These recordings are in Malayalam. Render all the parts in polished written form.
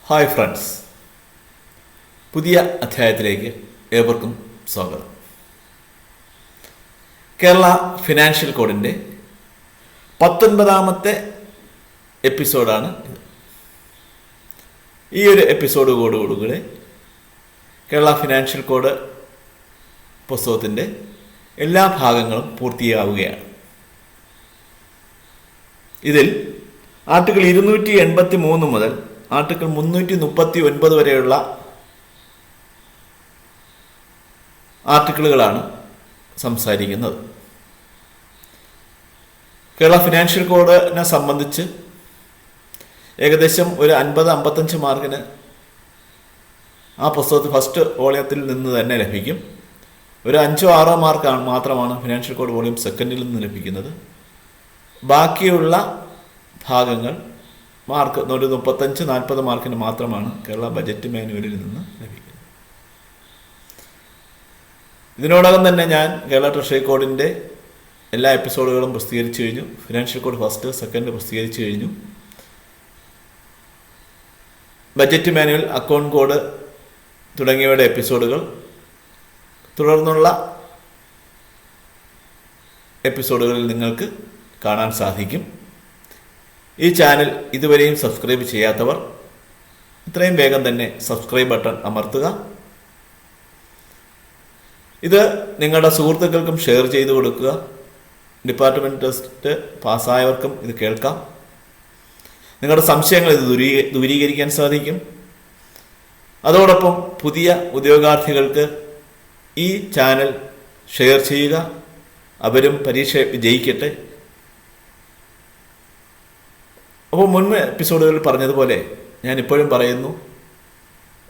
ഹായ് ഫ്രണ്ട്സ്, പുതിയ അധ്യായത്തിലേക്ക് ഏവർക്കും സ്വാഗതം. കേരള ഫിനാൻഷ്യൽ കോഡിൻ്റെ 19ാമത്തെ എപ്പിസോഡാണ് ഇത്. ഈ ഒരു എപ്പിസോഡോടുകൂടി കേരള ഫിനാൻഷ്യൽ കോഡ് പുസ്തകത്തിൻ്റെ എല്ലാ ഭാഗങ്ങളും പൂർത്തിയാവുകയാണ്. ഇതിൽ ആർട്ടിക്കിൾ 283 മുതൽ ആർട്ടിക്കിൾ 339 വരെയുള്ള ആർട്ടിക്കിളുകളാണ് സംസാരിക്കുന്നത്. കേരള ഫിനാൻഷ്യൽ കോഡിനെ സംബന്ധിച്ച് ഏകദേശം ഒരു 50-55 മാർക്കിന് ആ പുസ്തകത്തിൽ ഫസ്റ്റ് വോളിയത്തിൽ നിന്ന് തന്നെ ലഭിക്കും. ഒരു 5-6 മാർക്ക് മാത്രമാണ് ഫിനാൻഷ്യൽ കോഡ് വോളിയം സെക്കൻഡിൽ നിന്ന് ലഭിക്കുന്നത്. ബാക്കിയുള്ള ഭാഗങ്ങൾ മാർക്ക് ഒരു 35-40 മാർക്കിന് മാത്രമാണ് കേരള ബജറ്റ് മാനുവലിൽ നിന്ന് ലഭിക്കുന്നത്. ഇതിനോടകം തന്നെ ഞാൻ കേരള ട്രഷറി കോഡിൻ്റെ എല്ലാ എപ്പിസോഡുകളും പ്രസിദ്ധീകരിച്ചു കഴിഞ്ഞു. ഫിനാൻഷ്യൽ കോഡ് ഫസ്റ്റ്, സെക്കൻഡ് പ്രസിദ്ധീകരിച്ചു കഴിഞ്ഞു. ബജറ്റ് മാനുവൽ, അക്കൗണ്ട് കോഡ് തുടങ്ങിയവയുടെ എപ്പിസോഡുകൾ തുടർന്നുള്ള എപ്പിസോഡുകളിൽ നിങ്ങൾക്ക് കാണാൻ സാധിക്കും. ഈ ചാനൽ ഇതുവരെയും സബ്സ്ക്രൈബ് ചെയ്യാത്തവർ ഇത്രയും വേഗം തന്നെ സബ്സ്ക്രൈബ് ബട്ടൺ അമർത്തുക. ഇത് നിങ്ങളുടെ സുഹൃത്തുക്കൾക്കും ഷെയർ ചെയ്തു കൊടുക്കുക. ഡിപ്പാർട്ട്മെൻറ്റ് ടെസ്റ്റ് പാസ്സായവർക്കും ഇത് കേൾക്കാം. നിങ്ങളുടെ സംശയങ്ങൾ ഇത് ദൂരീകരിക്കാൻ സാധിക്കും. അതോടൊപ്പം പുതിയ ഉദ്യോഗാർത്ഥികൾക്ക് ഈ ചാനൽ ഷെയർ ചെയ്യുക. അവരും പരീക്ഷ വിജയിക്കട്ടെ. അപ്പോൾ മുൻ എപ്പിസോഡുകളിൽ പറഞ്ഞതുപോലെ ഞാൻ ഇപ്പോഴും പറയുന്നു,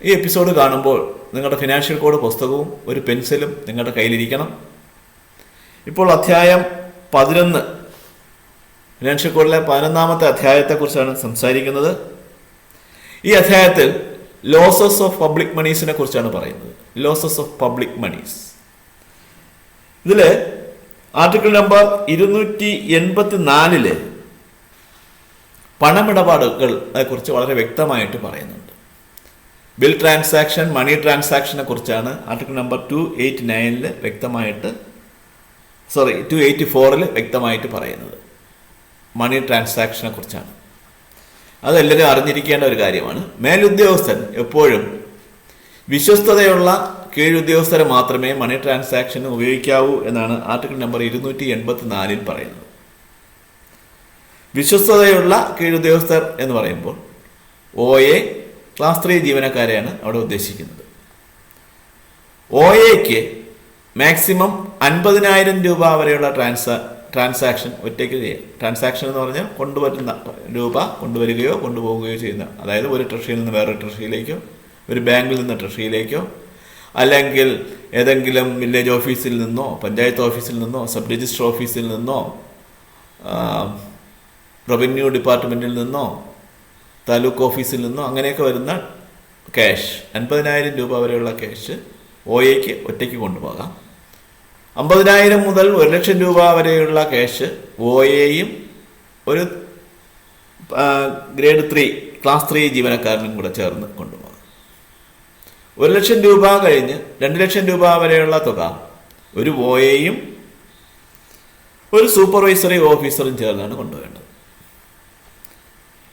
ഈ എപ്പിസോഡ് കാണുമ്പോൾ നിങ്ങളുടെ ഫിനാൻഷ്യൽ കോഡ് പുസ്തകവും ഒരു പെൻസിലും നിങ്ങളുടെ കയ്യിലിരിക്കണം. ഇപ്പോൾ അധ്യായം 11, ഫിനാൻഷ്യൽ കോഡിലെ 11ാമത്തെ അധ്യായത്തെക്കുറിച്ചാണ് സംസാരിക്കുന്നത്. ഈ അധ്യായത്തിൽ ലോസസ് ഓഫ് പബ്ലിക് മണീസിനെ കുറിച്ചാണ് പറയുന്നത്. Losses of public monies. ഇതിൽ ആർട്ടിക്കിൾ നമ്പർ 284 പണമിടപാടുകളെ കുറിച്ച് വളരെ വ്യക്തമായിട്ട് പറയുന്നുണ്ട്. ബിൽ ട്രാൻസാക്ഷൻ, മണി ട്രാൻസാക്ഷനെ കുറിച്ചാണ് ആർട്ടിക്കിൾ നമ്പർ 289 284 വ്യക്തമായിട്ട് പറയുന്നത്. മണി ട്രാൻസാക്ഷനെ കുറിച്ചാണ്. അതെല്ലാവരും അറിഞ്ഞിരിക്കേണ്ട ഒരു കാര്യമാണ്. മേലുദ്യോഗസ്ഥൻ എപ്പോഴും വിശ്വസ്തതയുള്ള കീഴുദ്യോഗസ്ഥരെ മാത്രമേ മണി ട്രാൻസാക്ഷന് ഉപയോഗിക്കാവൂ എന്നാണ് ആർട്ടിക്കിൾ നമ്പർ 284 പറയുന്നത്. വിശ്വസ്തതയുള്ള കീഴുദ്യോഗസ്ഥർ എന്ന് പറയുമ്പോൾ OA ക്ലാസ് 3 ജീവനക്കാരെയാണ് അവിടെ ഉദ്ദേശിക്കുന്നത്. OAക്ക് മാക്സിമം 50,000 രൂപ വരെയുള്ള ട്രാൻസാക്ഷൻ ഒറ്റയ്ക്ക് ചെയ്യാം. ട്രാൻസാക്ഷൻ എന്ന് പറഞ്ഞാൽ കൊണ്ടുവരുന്ന രൂപ കൊണ്ടുവരികയോ കൊണ്ടുപോവുകയോ ചെയ്യുന്ന, അതായത് ഒരു ട്രഷറിയിൽ നിന്ന് വേറൊരു ട്രഷറിയിലേക്കോ, ഒരു ബാങ്കിൽ നിന്ന് ട്രഷറിയിലേക്കോ, അല്ലെങ്കിൽ ഏതെങ്കിലും വില്ലേജ് ഓഫീസിൽ നിന്നോ, പഞ്ചായത്ത് ഓഫീസിൽ നിന്നോ, സബ് രജിസ്റ്റർ ഓഫീസിൽ നിന്നോ, റവന്യൂ ഡിപ്പാർട്ട്മെൻറ്റിൽ നിന്നോ, താലൂക്ക് ഓഫീസിൽ നിന്നോ അങ്ങനെയൊക്കെ വരുന്ന ക്യാഷ്, 50,000 രൂപ വരെയുള്ള ക്യാഷ് OAക്ക് ഒറ്റയ്ക്ക് കൊണ്ടുപോകാം. 50,000 മുതൽ 1,00,000 രൂപ വരെയുള്ള ക്യാഷ് OAയും ഒരു ഗ്രേഡ് 3 ക്ലാസ് 3 ജീവനക്കാരനും കൂടെ ചേർന്ന് കൊണ്ടുപോകാം. 1,00,000 രൂപ കഴിഞ്ഞ് 2,00,000 രൂപ വരെയുള്ള തുക ഒരു OAയും ഒരു സൂപ്പർവൈസറി ഓഫീസറും ചേർന്നാണ് കൊണ്ടുപോകേണ്ടത്.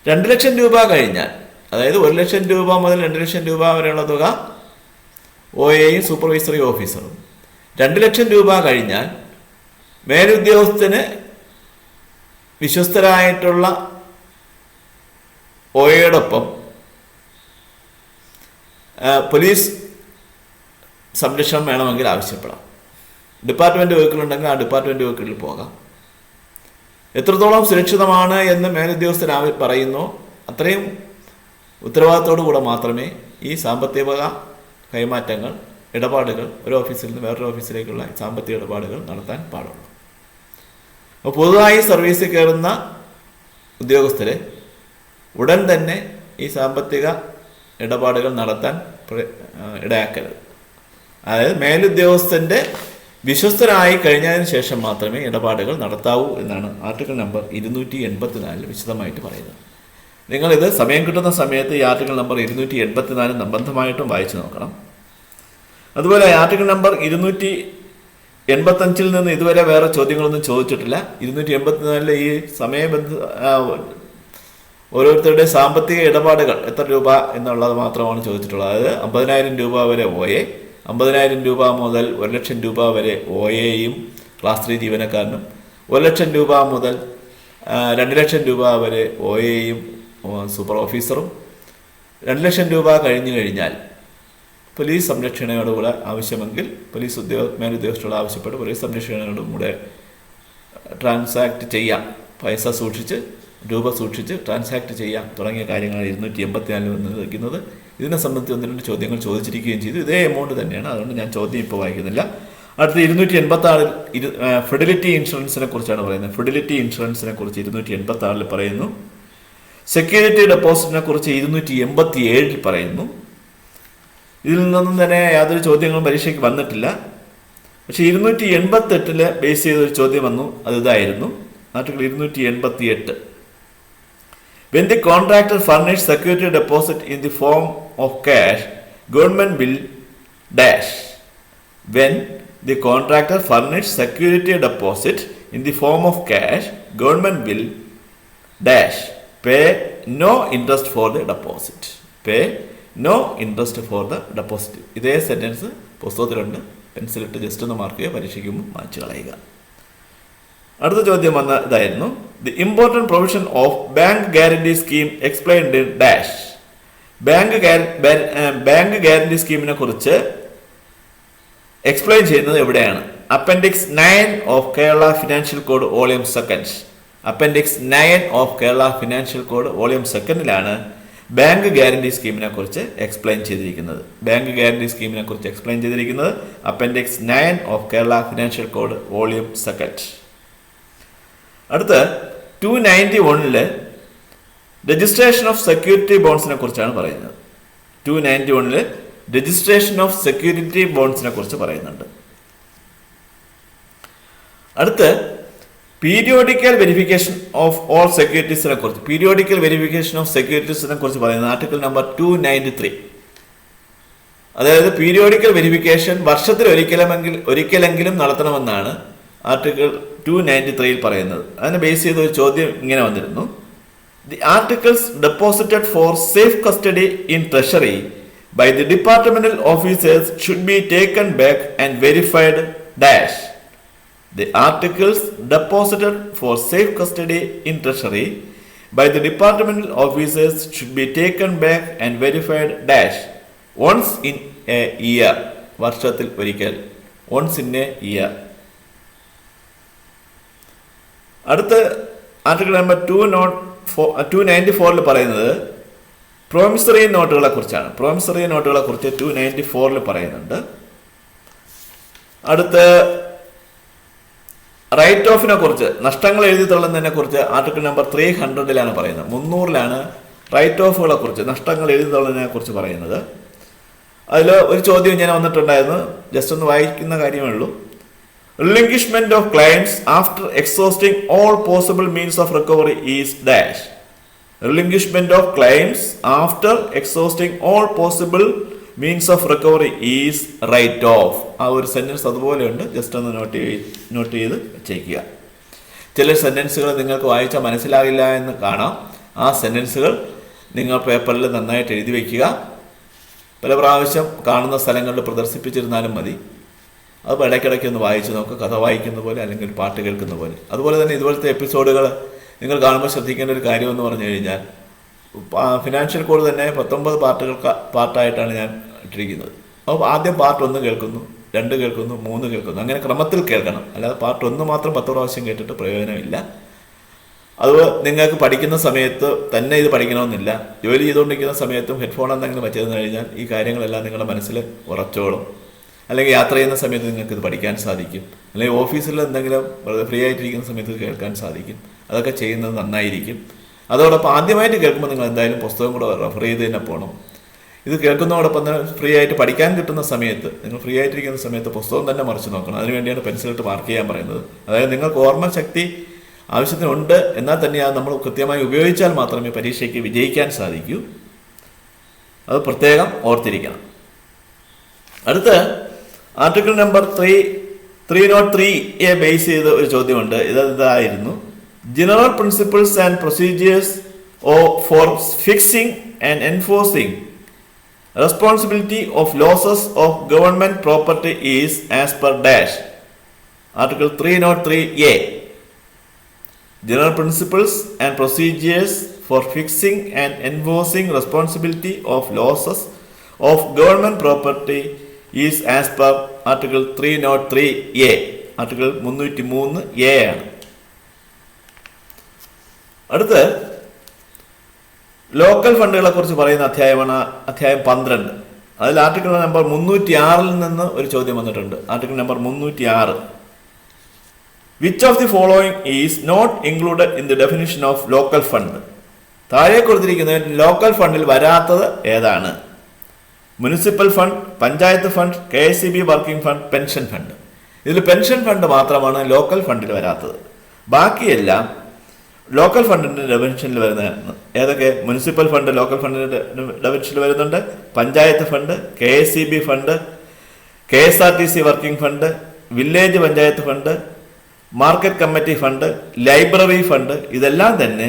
2,00,000 രൂപ കഴിഞ്ഞാൽ, അതായത് 1,00,000 രൂപ മുതൽ 2,00,000 രൂപ വരെയുള്ള തുക OAയും സൂപ്പർവൈസറി ഓഫീസറും. 2,00,000 രൂപ കഴിഞ്ഞാൽ മേലുദ്യോഗസ്ഥന് വിശ്വസ്തരായിട്ടുള്ള OAയോടൊപ്പം പോലീസ് സംരക്ഷണം വേണമെങ്കിൽ ആവശ്യപ്പെടാം. ഡിപ്പാർട്ട്മെൻറ്റ് വെഹിക്കിളുണ്ടെങ്കിൽ ആ ഡിപ്പാർട്ട്മെൻറ്റ് വെഹിക്കിളിൽ പോകാം. എത്രത്തോളം സുരക്ഷിതമാണ് എന്ന് മേലുദ്യോഗസ്ഥൻ പറയുന്നു, അത്രയും ഉത്തരവാദിത്തോടു കൂടെ മാത്രമേ ഈ സാമ്പത്തിക കൈമാറ്റങ്ങൾ, ഇടപാടുകൾ, ഒരു ഓഫീസിൽ നിന്ന് വേറൊരു ഓഫീസിലേക്കുള്ള സാമ്പത്തിക ഇടപാടുകൾ നടത്താൻ പാടുള്ളൂ. അപ്പോൾ പൊതുവായി സർവീസിൽ കയറുന്ന ഉദ്യോഗസ്ഥരെ ഉടൻ തന്നെ ഈ സാമ്പത്തിക ഇടപാടുകൾ നടത്താൻ ഇടയാക്കരുത്. അതായത് മേലുദ്യോഗസ്ഥൻ്റെ വിശ്വസ്തരായി കഴിഞ്ഞതിന് ശേഷം മാത്രമേ ഇടപാടുകൾ നടത്താവൂ എന്നാണ് ആർട്ടിക്കിൾ നമ്പർ 284 വിശദമായിട്ട് പറയുന്നത്. നിങ്ങളിത് സമയം കിട്ടുന്ന സമയത്ത് ഈ ആർട്ടിക്കിൾ നമ്പർ 284 നിർബന്ധമായിട്ടും വായിച്ചു നോക്കണം. അതുപോലെ ആർട്ടിക്കിൾ നമ്പർ 285 നിന്ന് ഇതുവരെ വേറെ ചോദ്യങ്ങളൊന്നും ചോദിച്ചിട്ടില്ല. 284 ഈ സമയബന്ധ ഓരോരുത്തരുടെ സാമ്പത്തിക ഇടപാടുകൾ എത്ര രൂപ എന്നുള്ളത് മാത്രമാണ് ചോദിച്ചിട്ടുള്ളത്. അതായത് 50,000 രൂപ വരെ OA, 50,000 രൂപ മുതൽ 1,00,000 രൂപ വരെ OAയും ക്ലാസ് 3 ജീവനക്കാരനും, 1,00,000 രൂപ മുതൽ 2,00,000 രൂപ വരെ OAയും സൂപ്പർ ഓഫീസറും, 2,00,000 രൂപ കഴിഞ്ഞു കഴിഞ്ഞാൽ പോലീസ് സംരക്ഷണയോടുകൂടെ ആവശ്യമെങ്കിൽ പോലീസ് മേലുദ്യോഗസ്ഥരോട് ആവശ്യപ്പെട്ട് പോലീസ് സംരക്ഷണയോടും കൂടെ ട്രാൻസാക്ട് ചെയ്യാം, പൈസ സൂക്ഷിച്ച് രൂപ സൂക്ഷിച്ച് ട്രാൻസാക്ട് ചെയ്യാം തുടങ്ങിയ കാര്യങ്ങളാണ് 284 വന്ന് വയ്ക്കുന്നത്. ഇതിനെ സംബന്ധിച്ച് 1-2 ചോദ്യങ്ങൾ ചോദിച്ചിരിക്കുകയും ചെയ്തു. ഇതേ എമൗണ്ട് തന്നെയാണ്, അതുകൊണ്ട് ഞാൻ ചോദ്യം ഇപ്പോൾ വായിക്കുന്നില്ല. അടുത്ത 286 ഫിഡിലിറ്റി ഇൻഷുറൻസിനെ കുറിച്ചാണ് പറയുന്നത്. ഫിഡിലിറ്റി ഇൻഷുറൻസിനെ കുറിച്ച് 286 പറയുന്നു. സെക്യൂരിറ്റി ഡെപ്പോസിറ്റിനെ കുറിച്ച് 287 പറയുന്നു. ഇതിൽ നിന്നൊന്നും തന്നെ യാതൊരു ചോദ്യങ്ങളും പരീക്ഷയ്ക്ക് വന്നിട്ടില്ല. പക്ഷെ 288 ബേസ് ചെയ്തൊരു ചോദ്യം വന്നു. അത് ഇതായിരുന്നു. Article 288. When the contractor furnish security deposit in the form of cash, government will dash. When the contractor furnish security deposit in the form of cash, government will dash. Pay no interest for the deposit. Pay no interest for the deposit. ഇതേ സെന്റൻസ് പുസ്തകത്തിലുണ്ട്. പെൻസിലിട്ട് ജസ്റ്റ് ഒന്ന് മാർക്ക് ചെയ്യുക, പരീക്ഷയ്ക്ക് മുമ്പ് മായ്ച്ചു കളയുക. അടുത്ത ചോദ്യം വന്ന ഇതായിരുന്നു. The important provision of bank guarantee scheme explained in dash. Bank guarantee സ്കീമിനെ കുറിച്ച് എക്സ്പ്ലെയിൻ ചെയ്യുന്നത് എവിടെയാണ്? Appendix 9 of Kerala financial code volume 2. Appendix 9 of Kerala financial code volume 2 bank guarantee സ്കീമിനെ കുറിച്ച് എക്സ്പ്ലെയിൻ ചെയ്തിരിക്കുന്നത്. ബാങ്ക് ഗ്യാരണ്ടി സ്കീമിനെ കുറിച്ച് എക്സ്പ്ലെയിൻ ചെയ്തിരിക്കുന്നത് appendix 9 of Kerala financial code volume 2. അടുത്ത 291 രജിസ്ട്രേഷൻ ഓഫ് സെക്യൂരിറ്റി ബോണ്ട്സിനെ കുറിച്ചാണ് പറയുന്നത്. 291 രജിസ്ട്രേഷൻ ഓഫ് സെക്യൂരിറ്റി ബോണ്ട്സിനെ കുറിച്ച് പറയുന്നുണ്ട്. അടുത്ത് പീരിയോഡിക്കൽ വെരിഫിക്കേഷൻ ഓഫ് ഓൾ സെക്യൂരിറ്റീസിനെ കുറിച്ച് പറയുന്നത് ആർട്ടിക്കിൾ നമ്പർ 293. അതായത് പീരിയോഡിക്കൽ വെരിഫിക്കേഷൻ വർഷത്തിൽ ഒരിക്കലെങ്കിലും നടത്തണമെന്നാണ് ആർട്ടിക്കിൾ 293 പറയുന്നത്. അതിനെ ബേസ് ചെയ്ത ഒരു ചോദ്യം ഇങ്ങനെ വന്നിരുന്നു. The articles deposited four safe custody in treasury by the departmental officers should be taken back and verified dash. The articles deposited for safe custody in treasury by the departmental officers should be taken back and verified dash once in a year. വർഷത്തിൽ ഒരിക്കൽ, once in a year. അടുത്ത ആർട്ടിക്കിൾ നമ്പർ 294 പറയുന്നത് പ്രോമിസറി നോട്ടുകളെ കുറിച്ചാണ്. പ്രോമിസറി നോട്ടുകളെ കുറിച്ച് 294 പറയുന്നുണ്ട്. അടുത്ത് റൈറ്റ് ഓഫിനെ കുറിച്ച്, നഷ്ടങ്ങൾ എഴുതി തള്ളുന്നതിനെ കുറിച്ച് ആർട്ടിക്കിൾ നമ്പർ 300 പറയുന്നത്. 300 റൈറ്റ് ഓഫുകളെ കുറിച്ച്, നഷ്ടങ്ങൾ എഴുതി തള്ളുന്നതിനെ കുറിച്ച് പറയുന്നത്. അതിൽ ഒരു ചോദ്യം ഇങ്ങനെ വന്നിട്ടുണ്ടായിരുന്നു, ജസ്റ്റ് ഒന്ന് വായിക്കുന്ന കാര്യമേ ഉള്ളൂ. Relinquishment of claims after exhausting all possible means of recovery is dash. Relinquishment of claims after exhausting all possible means of recovery is write off. ആ ഒരു സെന്റൻസ് അതുപോലെ ഉണ്ട്, ജസ്റ്റ് ഒന്ന് നോട്ട് ചെയ്ത് വെച്ചേക്കുക. ചില സെന്റൻസുകൾ നിങ്ങൾക്ക് വായിച്ചാൽ മനസ്സിലാകില്ല എന്ന് കാണാം. ആ സെന്റൻസുകൾ നിങ്ങൾ പേപ്പറിൽ നന്നായിട്ട് എഴുതി വയ്ക്കുക. പല പ്രാവശ്യം കാണുന്ന സ്ഥലങ്ങളിൽ പ്രദർശിപ്പിച്ചിരുന്നാലും മതി. അത് ഇടയ്ക്കിടയ്ക്ക് ഒന്ന് വായിച്ച് നോക്കുക, കഥ വായിക്കുന്ന പോലെ അല്ലെങ്കിൽ പാട്ട് കേൾക്കുന്ന പോലെ. അതുപോലെ തന്നെ ഇതുപോലത്തെ എപ്പിസോഡുകൾ നിങ്ങൾ കാണുമ്പോൾ ശ്രദ്ധിക്കേണ്ട ഒരു കാര്യമെന്ന് പറഞ്ഞു കഴിഞ്ഞാൽ, ഫിനാൻഷ്യൽ കോഡ് തന്നെ 19 പാർട്ടായിട്ടാണ് ഞാൻ ഇട്ടിരിക്കുന്നത്. അപ്പോൾ ആദ്യം പാർട്ട് 1 കേൾക്കുന്നു, 2 കേൾക്കുന്നു, 3 കേൾക്കുന്നു, അങ്ങനെ ക്രമത്തിൽ കേൾക്കണം. അല്ലാതെ പാർട്ട് 1 മാത്രം 10 പ്രാവശ്യം കേട്ടിട്ട് പ്രയോജനമില്ല. അത് നിങ്ങൾക്ക് പഠിക്കുന്ന സമയത്ത് തന്നെ ഇത് പഠിക്കണമെന്നില്ല. ജോലി ചെയ്തുകൊണ്ടിരിക്കുന്ന സമയത്തും ഹെഡ്ഫോൺ എന്തെങ്കിലും വെച്ചിരുന്നു കഴിഞ്ഞാൽ ഈ കാര്യങ്ങളെല്ലാം നിങ്ങളുടെ മനസ്സിൽ ഉറച്ചോളും. അല്ലെങ്കിൽ യാത്ര ചെയ്യുന്ന സമയത്ത് നിങ്ങൾക്ക് ഇത് പഠിക്കാൻ സാധിക്കും. അല്ലെങ്കിൽ ഓഫീസിൽ എന്തെങ്കിലും വളരെ ഫ്രീ ആയിട്ടിരിക്കുന്ന സമയത്ത് കേൾക്കാൻ സാധിക്കും. അതൊക്കെ ചെയ്യുന്നത് നന്നായിരിക്കും. അതോടൊപ്പം ആദ്യമായിട്ട് കേൾക്കുമ്പോൾ നിങ്ങൾ എന്തായാലും പുസ്തകം കൂടെ റെഫർ ചെയ്ത് തന്നെ പോകണം. ഇത് കേൾക്കുന്നതോടൊപ്പം തന്നെ ഫ്രീ ആയിട്ട് പഠിക്കാൻ കിട്ടുന്ന സമയത്ത്, നിങ്ങൾ ഫ്രീ ആയിട്ടിരിക്കുന്ന സമയത്ത് പുസ്തകം തന്നെ മറിച്ച് നോക്കണം. അതിനുവേണ്ടിയാണ് പെൻസിലിട്ട് മാർക്ക് ചെയ്യാൻ പറയുന്നത്. അതായത് നിങ്ങൾക്ക് ഓർമ്മശക്തി ആവശ്യത്തിനുണ്ട്. എന്നാൽ തന്നെ അത് നമ്മൾ കൃത്യമായി ഉപയോഗിച്ചാൽ മാത്രമേ പരീക്ഷയ്ക്ക് വിജയിക്കാൻ സാധിക്കൂ. അത് പ്രത്യേകം ഓർത്തിരിക്കണം. അടുത്ത് ആർട്ടിക്കിൾ നമ്പർ 303 ബേസ് ചെയ്ത് ഒരു ചോദ്യമുണ്ട്. ഇതായിരുന്നു: general principles and procedures four fixing and enforcing responsibility of losses of government property is as per dash. Article 303A. General principles and procedures for fixing and enforcing responsibility of losses of government property is as per Article 303A. Article 303A ആണ്. അടുത്ത് ലോക്കൽ ഫണ്ടുകളെ കുറിച്ച് പറയുന്ന അധ്യായമാണ് അധ്യായം 12. അതിൽ ആർട്ടിക്കിൾ നമ്പർ 306 നിന്ന് ഒരു ചോദ്യം വന്നിട്ടുണ്ട്. Article number 306: Which of the following is not included in the definition of local fund? താഴെ കൊടുത്തിരിക്കുന്ന ലോക്കൽ ഫണ്ടിൽ വരാത്തത് ഏതാണ്? Municipal fund, panchayat fund, KSEB working fund, pension fund. ഇതിൽ പെൻഷൻ ഫണ്ട് മാത്രമാണ് ലോക്കൽ ഫണ്ടിൽ വരാത്തത്. ബാക്കിയെല്ലാം ലോക്കൽ ഫണ്ടിന്റെ ഡെഫിനിഷനിൽ വരുന്നതാണ്. ഏതൊക്കെ? മുനിസിപ്പൽ ഫണ്ട് ലോക്കൽ ഫണ്ടിന്റെ ഡെഫിനിഷനിൽ വരുന്നുണ്ട്. Panchayat fund, KSEB fund, KSRTC working fund, village panchayat fund, market committee fund, library fund, ഇതെല്ലാം തന്നെ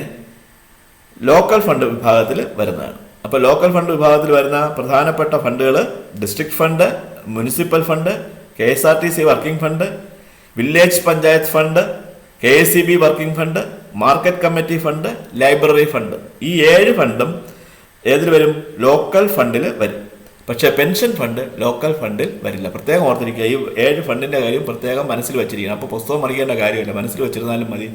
ലോക്കൽ ഫണ്ട് വിഭാഗത്തിൽ വരുന്നതാണ്. അപ്പോൾ ലോക്കൽ ഫണ്ട് വിഭാഗത്തിൽ വരുന്ന പ്രധാനപ്പെട്ട ഫണ്ടുകൾ district fund, municipal fund, KSRTC working fund, village panchayat fund, KSEB working fund, market committee fund, library fund. ഈ 7 ഫണ്ടും ഏതിൽ വരും? ലോക്കൽ ഫണ്ടിൽ വരും. പക്ഷേ പെൻഷൻ ഫണ്ട് ലോക്കൽ ഫണ്ടിൽ വരില്ല. പ്രത്യേകം ഓർത്തിരിക്കുക. ഈ 7 ഫണ്ടിന്റെ കാര്യം പ്രത്യേകം മനസ്സിൽ വെച്ചിരിക്കണം. അപ്പോൾ പുസ്തകം മറിയേണ്ട കാര്യമില്ല, മനസ്സിൽ വെച്ചിരുന്നാലും മതി.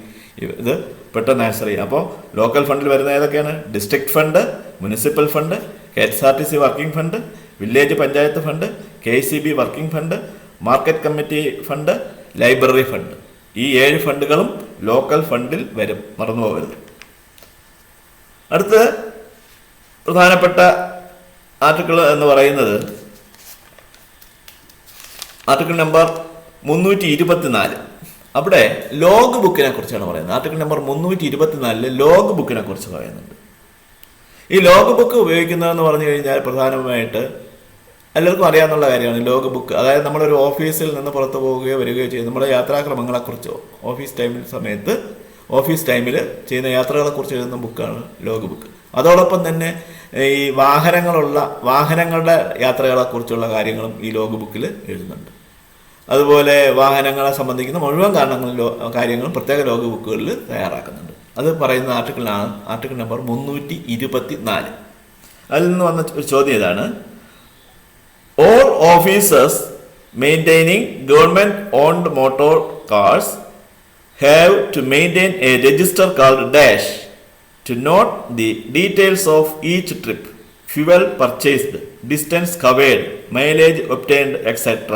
ഇത് പെട്ടെന്ന് ആൻസർ ചെയ്യാം. അപ്പോൾ ലോക്കൽ ഫണ്ടിൽ വരുന്ന ഏതൊക്കെയാണ്? District fund, municipal fund, KSRTC working fund, village panchayat fund, KSEB working fund, market committee fund, library fund. ഈ 7 ഫണ്ടുകളും ലോക്കൽ ഫണ്ടിൽ വരും, മറന്നു പോകരുത്. അടുത്ത് പ്രധാനപ്പെട്ട ആർട്ടിക്കിൾ എന്ന് പറയുന്നത് ആർട്ടിക്കിൾ നമ്പർ 324. അവിടെ ലോഗ് ബുക്കിനെ കുറിച്ചാണ് പറയുന്നത്. ആർട്ടിക്കിൾ നമ്പർ 324 ലോഗ് ബുക്കിനെ കുറിച്ച് പറയുന്നുണ്ട്. ഈ ലോഗ് ബുക്ക് ഉപയോഗിക്കുന്നതെന്ന് പറഞ്ഞു കഴിഞ്ഞാൽ പ്രധാനമായിട്ട് എല്ലാവർക്കും അറിയാവുന്ന കാര്യമാണ്. ലോഗ് ബുക്ക് അതായത് നമ്മളൊരു ഓഫീസിൽ നിന്ന് പുറത്തു പോവുകയോ വരികയോ ചെയ്യും, നമ്മുടെ യാത്രാക്രമങ്ങളെക്കുറിച്ചോ ഓഫീസ് ടൈമിൽ ചെയ്യുന്ന യാത്രകളെക്കുറിച്ച് എഴുതുന്ന ബുക്കാണ് ലോഗ് ബുക്ക്. അതോടൊപ്പം തന്നെ ഈ വാഹനങ്ങളുടെ യാത്രകളെക്കുറിച്ചുള്ള കാര്യങ്ങളും ഈ ലോഗ് ബുക്കിൽ എഴുതുന്നുണ്ട്. അതുപോലെ വാഹനങ്ങളെ സംബന്ധിക്കുന്ന മുഴുവൻ കാര്യങ്ങളും പ്രത്യേക ലോഗ് ബുക്കുകളിൽ തയ്യാറാക്കുന്നുണ്ട്. അത് പറയുന്ന ആർട്ടിക്കിളാണ് ആർട്ടിക്കിൾ നമ്പർ 324. അതിൽ നിന്ന് വന്ന ഒരു ചോദ്യം ഇതാണ്: All officers maintaining government owned motor cars have to maintain a register called dash to note the details of each trip, fuel purchased, distance covered, mileage obtained, etc.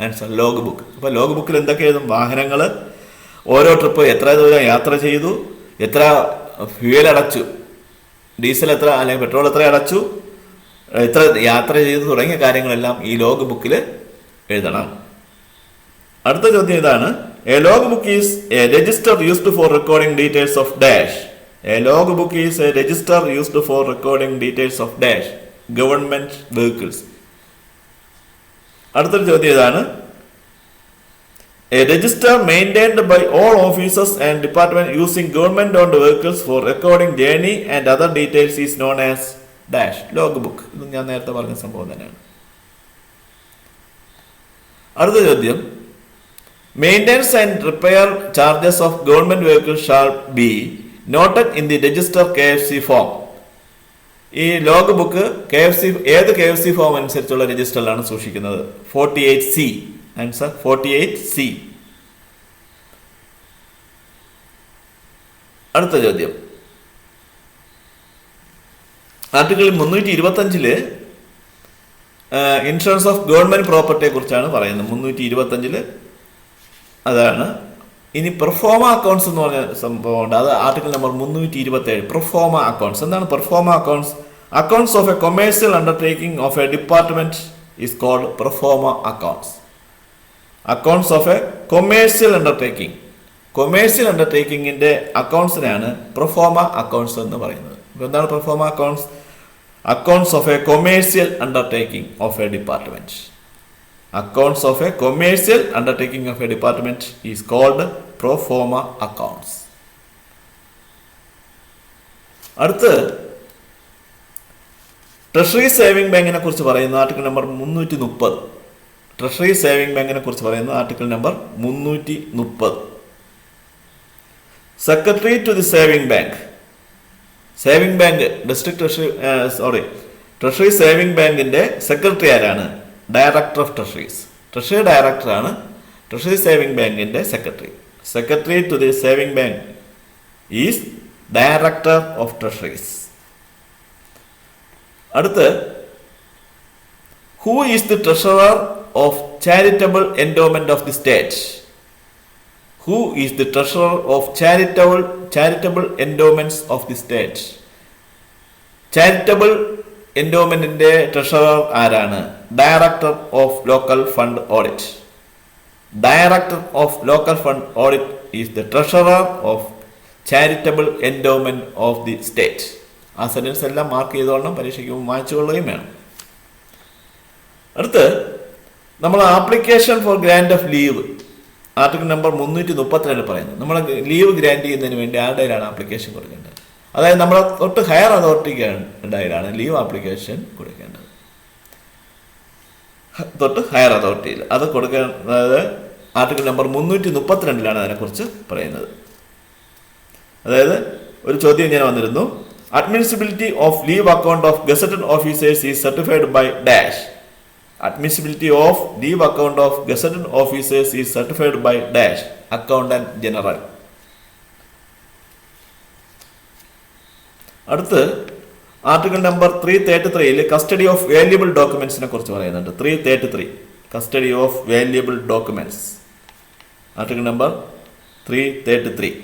Answer log book. അപ്പോൾ ലോഗ് ബുക്കിൽ എന്തൊക്കെ എഴുതും? വാഹനങ്ങൾ, ഓരോ ട്രിപ്പ് എത്ര ദൂരം യാത്ര ചെയ്തു, എത്ര ഫ്യൂവൽ അടച്ചു, ഡീസൽ എത്ര അല്ലെങ്കിൽ പെട്രോൾ എത്ര അടച്ചു, എത്ര യാത്ര ചെയ്തു തുടങ്ങിയ കാര്യങ്ങളെല്ലാം ഈ ലോഗ് ബുക്കിൽ എഴുതണം. അടുത്ത ചോദ്യം ഇതാണ്: a log book is a register used for recording details of dash. A log book is a register used for recording details of dash government vehicles. അടുത്തൊരു ചോദ്യം ഇതാണ്: a register maintained by all officers and department using government owned vehicles for recording journey and other details is known as dash log book. ഇത് ഞാൻ നേരത്തെ പറഞ്ഞ സംഭവം തന്നെയാണ്. അടുത്ത ചോദ്യം: maintenance and repair charges of government vehicles shall be noted in the register KFC form. ഈ ലോഗ് ബുക്ക് ഏത് KFC ഫോം അനുസരിച്ചുള്ള രജിസ്റ്ററിലാണ് സൂക്ഷിക്കുന്നത്? 48C. Answer 48C. അടുത്ത ചോദ്യം ആർട്ടിക്കിൾ 325 ഇൻഷുറൻസ് ഓഫ് ഗവൺമെന്റ് പ്രോപ്പർട്ടിയെ കുറിച്ചാണ് പറയുന്നത്. 325 അതാണ്. ഇനി പെർഫോമ അക്കൗണ്ട്സ് എന്ന് പറഞ്ഞ സംഭവമുണ്ട്. അത് ആർട്ടിക്കിൾ നമ്പർ 327. പെർഫോമ അക്കൗണ്ട്സ് എന്താണ്? Pro forma accounts accounts of a commercial undertaking of a department is called pro forma accounts. Accounts of a commercial undertaking. Commercial അണ്ടർടേക്കിങ്ങിൻ്റെ അക്കൗണ്ട്സിനാണ് പ്രൊഫോമ അക്കൗണ്ട്സ് എന്ന് പറയുന്നത്. ഇപ്പോൾ എന്താണ് pro forma accounts? Accounts of a commercial undertaking of a department. Accounts of a commercial undertaking of a department is called pro forma accounts. അടുത്ത് ട്രഷറി സേവിംഗ് ബാങ്കിനെ കുറിച്ച് പറയുന്ന ആർട്ടിക്കിൾ നമ്പർ 330. ട്രഷറി സേവിംഗ് ബാങ്കിനെ കുറിച്ച് പറയുന്ന article number 330. Secretary to the saving bank. Saving bank treasury saving ബാങ്കിന്റെ സെക്രട്ടറി ആരാണ്? Director of treasuries. ട്രഷറി ഡയറക്ടറാണ് ട്രഷറി സേവിംഗ് ബാങ്കിന്റെ secretary. Secretary to the saving bank is director of treasuries. അടുത്ത് who is the treasurer of charitable endowment of the state? Who is the treasurer of charitable endowments of the state? Charitable എൻഡോമെന്റിന്റെ ട്രഷറർ ആരാണ്? Director of local fund audit. Director of local fund audit is the treasurer of charitable endowment of the state. ആ സെന്റൻസ് എല്ലാം മാർക്ക് ചെയ്തോളണം, പരീക്ഷയ്ക്ക് വായിച്ചുകൊള്ളുകയും വേണം. അടുത്ത് നമ്മൾ application for grant of leave article number 332 പറയുന്നത്. നമ്മൾ ലീവ് ഗ്രാന്റ് ചെയ്യുന്നതിന് വേണ്ടി ആരുടെ കയ്യിലാണ് ആപ്ലിക്കേഷൻ കൊടുക്കേണ്ടത്? അതായത് നമ്മളെ തൊട്ട് ഹയർ അതോറിറ്റിക്കാണ് ലീവ് ആപ്ലിക്കേഷൻ കൊടുക്കേണ്ടത്. തൊട്ട് ഹയർ അതോറിറ്റിയിൽ അത് കൊടുക്കേണ്ടത് ആർട്ടിക്കിൾ നമ്പർ 332 അതിനെക്കുറിച്ച് പറയുന്നത്. അതായത് ഒരു ചോദ്യം ഇങ്ങനെ വന്നിരുന്നു: admissibility of leave account of gazetted officers is certified by dash. Admissibility of leave account of gazetted officers is certified by dash accountant general. അടുത്ത് article number 333 custody of valuable ഡോക്യുമെന്റ്സിനെ കുറിച്ച് പറയുന്നുണ്ട്. 333 custody of valuable documents. Article number 333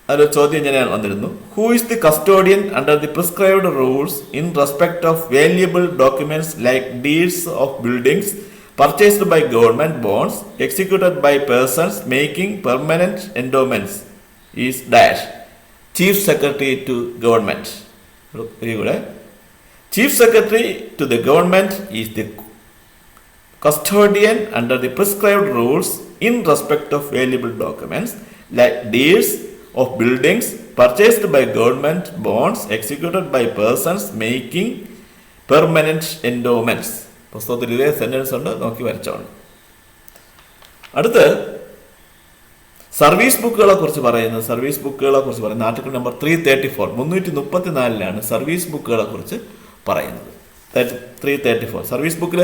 അതിലൊരു ചോദ്യം ഇങ്ങനെയാണ് വന്നിരുന്നു: who is the custodian under the prescribed rules in respect of valuable documents like deeds of buildings purchased by government bonds executed by persons making permanent endowments is dash chief secretary to government. Chief secretary to the government is the custodian under the prescribed rules in respect of valuable documents like deeds of buildings purchased by government bonds executed by persons making permanent endowments. പുസ്തകത്തിൽ ഇതേ സെന്റൻസ് ഉണ്ട്, നോക്കി വരച്ചോളൂ. അടുത്ത് സർവീസ് ബുക്കുകളെ കുറിച്ച് പറയുന്ന ആർട്ടിക്കിൾ നമ്പർ 334 സർവീസ് ബുക്കുകളെ കുറിച്ച് പറയുന്നത്. 334 സർവീസ് ബുക്കിൽ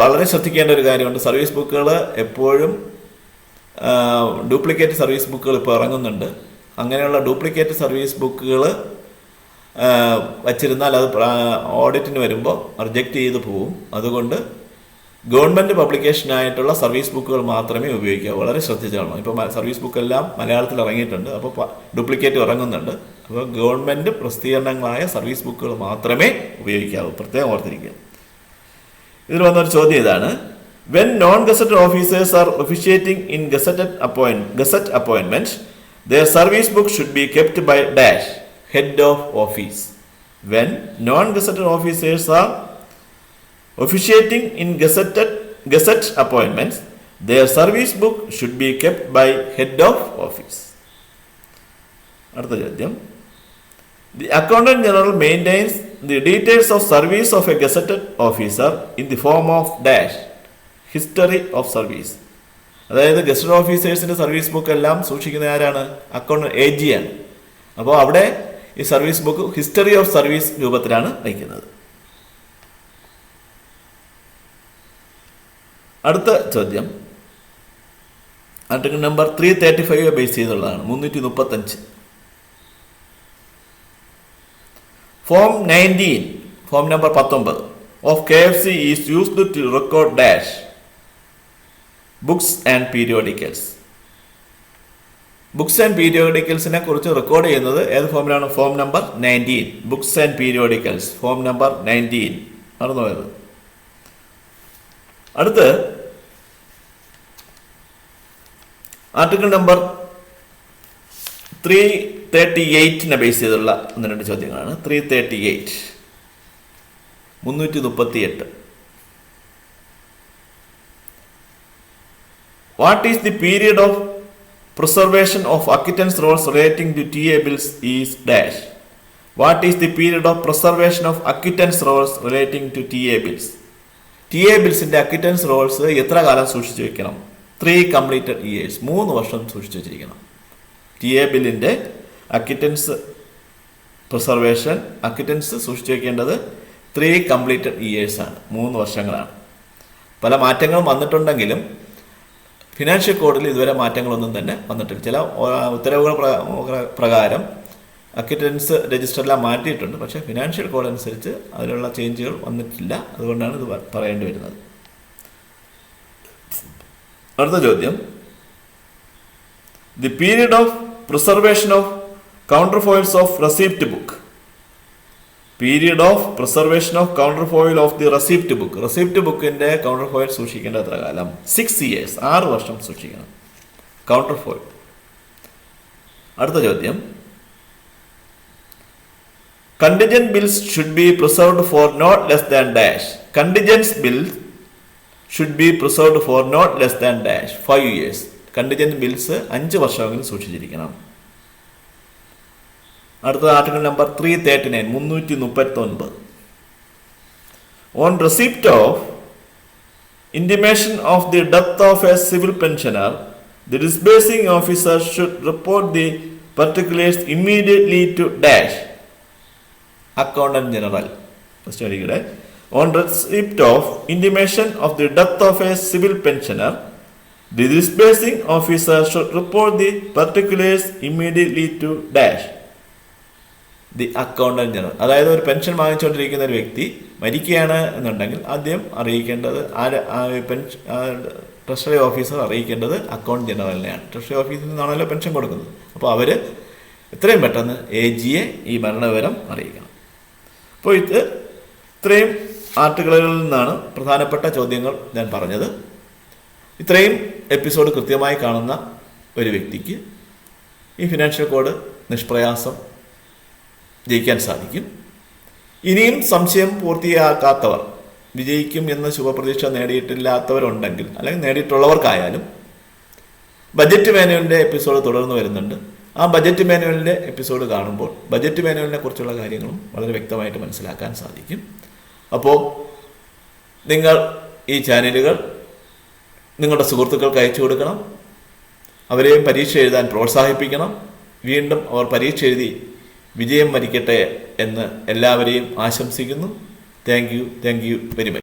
വളരെ ശ്രദ്ധിക്കേണ്ട ഒരു കാര്യമുണ്ട്. സർവീസ് ബുക്കുകൾ എപ്പോഴും ഡ്യൂപ്ലിക്കേറ്റ് സർവീസ് ബുക്കുകൾ ഇപ്പോൾ ഇറങ്ങുന്നുണ്ട്. അങ്ങനെയുള്ള ഡ്യൂപ്ലിക്കേറ്റ് സർവീസ് ബുക്കുകൾ വച്ചിരുന്നാൽ അത് ഓഡിറ്റിന് വരുമ്പോൾ റിജക്റ്റ് ചെയ്ത് പോവും. അതുകൊണ്ട് ഗവൺമെൻറ് പബ്ലിക്കേഷനായിട്ടുള്ള സർവീസ് ബുക്കുകൾ മാത്രമേ ഉപയോഗിക്കാവൂ. വളരെ ശ്രദ്ധിച്ചോളണം. ഇപ്പോൾ സർവീസ് ബുക്കെല്ലാം മലയാളത്തിൽ ഇറങ്ങിയിട്ടുണ്ട്, അപ്പോൾ ഡ്യൂപ്ലിക്കേറ്റ് ഇറങ്ങുന്നുണ്ട്. അപ്പോൾ ഗവൺമെൻറ് പ്രസിദ്ധീകരണങ്ങളായ സർവീസ് ബുക്കുകൾ മാത്രമേ ഉപയോഗിക്കാവൂ, പ്രത്യേകം ഓർത്തിരിക്കുക. ഇതിൽ വന്നൊരു ചോദ്യം ഇതാണ്: when non-gazetted officers are officiating in gazette appointments, their service book should be kept by dash head of office. When non-gazetted officers are officiating in gazette appointments, their service book should be kept by head of office. അടുത്ത ചോദ്യം: the accountant general maintains the details of service of a gazetted officer in the form of dash history of service. അതായത് ഗസറ്റഡ് ഓഫീസേഴ്സിന്റെ സർവീസ് ബുക്ക് എല്ലാം സൂക്ഷിക്കുന്ന ആരാണ്? അക്കൗണ്ട് AG ആണ്. അപ്പോൾ അവിടെ ഈ service book history of service രൂപത്തിലാണ് വയ്ക്കുന്നത്. അടുത്ത ചോദ്യം ആർട്ടിക്കിൾ നമ്പർ 335 ബേസ് ചെയ്തുള്ളതാണ്. 335 form 19 form number 19 of KFC is used to record dash books and periodicals. Books and പീരിയോഡിക്കൽസിനെ കുറിച്ച് റെക്കോർഡ് ചെയ്യുന്നത് ഏത് ഫോമിലാണ്? Form number 19. Books and periodicals form number 19. മറന്നുപോയത്. അടുത്ത് ആർട്ടിക്കിൾ നമ്പർ 338 ബേസ് ചെയ്തുള്ള 1-2 ചോദ്യങ്ങളാണ്. 338 338. What is the period of preservation of acquittance rolls relating to TA bills is dash. What is the period of preservation of acquittance rolls relating to TA bills? TA ബിൽസിന്റെ അക്വിറ്റൻസ് റോൾസ് എത്ര കാലം സൂക്ഷിച്ചു വെക്കണം? 3 കംപ്ലീറ്റഡ് ഇയേഴ്സ്, 3 വർഷം സൂക്ഷിച്ചു വെച്ചിരിക്കണം. TA ബില്ലിന്റെ അക്വിറ്റൻസ് പ്രിസർവേഷൻ അക്വിറ്റൻസ് സൂക്ഷിച്ചു വെക്കേണ്ടത് 3 കംപ്ലീറ്റഡ് ഇയേഴ്സ് ആണ്, 3 വർഷങ്ങളാണ്. പല മാറ്റങ്ങളും വന്നിട്ടുണ്ടെങ്കിലും ഫിനാൻഷ്യൽ കോഡിൽ ഇതുവരെ മാറ്റങ്ങളൊന്നും തന്നെ വന്നിട്ടില്ല. ചില ഉത്തരവുകൾ പ്രകാരം അക്വിറ്റൻസ് രജിസ്റ്ററെല്ലാം മാറ്റിയിട്ടുണ്ട്, പക്ഷേ ഫിനാൻഷ്യൽ കോഡ് അനുസരിച്ച് അതിലുള്ള ചേഞ്ചുകൾ വന്നിട്ടില്ല. അതുകൊണ്ടാണ് ഇത് പറയേണ്ടി വരുന്നത്. അടുത്ത ചോദ്യം, the period of preservation of counter foils of receipt book. Period of preservation of counter foil of the receipt book. Receipt ബുക്കിന്റെ കൗണ്ടർ ഫോയിൽ സൂക്ഷിക്കേണ്ട എത്ര കാലം? 6 ഇയേഴ്സ്, 6 വർഷം സൂക്ഷിക്കണം കൗണ്ടർ ഫോയിൽ. അടുത്ത ചോദ്യം, contingent bills should be preserved for not less than dash. Contingent bills should be preserved for not less than dash 5 years. Contingent bills 5 വർഷമെങ്കിലും സൂക്ഷിച്ചിരിക്കണം. അടുത്ത article number 339 339. On receipt of intimation of the death of a civil pensioner, the disbursing officer should report the particulars immediately to dash. Accountant General. On receipt of intimation of the death of a civil pensioner, the disbursing officer should report the particulars immediately to dash. The Accountant General. അതായത് ഒരു പെൻഷൻ വാങ്ങിച്ചുകൊണ്ടിരിക്കുന്ന ഒരു വ്യക്തി മരിക്കുകയാണ് എന്നുണ്ടെങ്കിൽ ആദ്യം അറിയിക്കേണ്ടത് ട്രഷറി ഓഫീസർ അറിയിക്കേണ്ടത് അക്കൗണ്ട് ജനറലിനെയാണ്. ട്രഷറി ഓഫീസിൽ നിന്നാണല്ലോ പെൻഷൻ കൊടുക്കുന്നത്. അപ്പോൾ അവർ എത്രയും പെട്ടെന്ന് AGയെ ഈ മരണവിവരം അറിയിക്കണം. അപ്പോൾ ഇത്രയും ആർട്ടിക്കിളുകളിൽ നിന്നാണ് പ്രധാനപ്പെട്ട ചോദ്യങ്ങൾ ഞാൻ പറഞ്ഞത്. ഇത്രയും എപ്പിസോഡ് കൃത്യമായി കാണുന്ന ഒരു വ്യക്തിക്ക് ഈ ഫിനാൻഷ്യൽ കോഡ് നിഷ്പ്രയാസം ജയിക്കാൻ സാധിക്കും. ഇനിയും സംശയം പൂർത്തിയാക്കാത്തവർ, വിജയിക്കും എന്ന ശുഭപ്രതീക്ഷ നേടിയിട്ടില്ലാത്തവരുണ്ടെങ്കിൽ, അല്ലെങ്കിൽ നേടിയിട്ടുള്ളവർക്കായാലും ബജറ്റ് മാനുവലിൻ്റെ എപ്പിസോഡ് തുടർന്ന് വരുന്നുണ്ട്. ആ ബജറ്റ് മാനുവലിൻ്റെ എപ്പിസോഡ് കാണുമ്പോൾ ബജറ്റ് മാനുവലിനെ കുറിച്ചുള്ള കാര്യങ്ങളും വളരെ വ്യക്തമായിട്ട് മനസ്സിലാക്കാൻ സാധിക്കും. അപ്പോൾ നിങ്ങൾ ഈ ചാനലുകൾ നിങ്ങളുടെ സുഹൃത്തുക്കൾക്ക് അയച്ചു കൊടുക്കണം. അവരെയും പരീക്ഷ എഴുതാൻ പ്രോത്സാഹിപ്പിക്കണം. വീണ്ടും അവർ പരീക്ഷ എഴുതി വിജയം വരിക്കട്ടെ എന്ന് എല്ലാവരെയും ആശംസിക്കുന്നു. Thank you very much.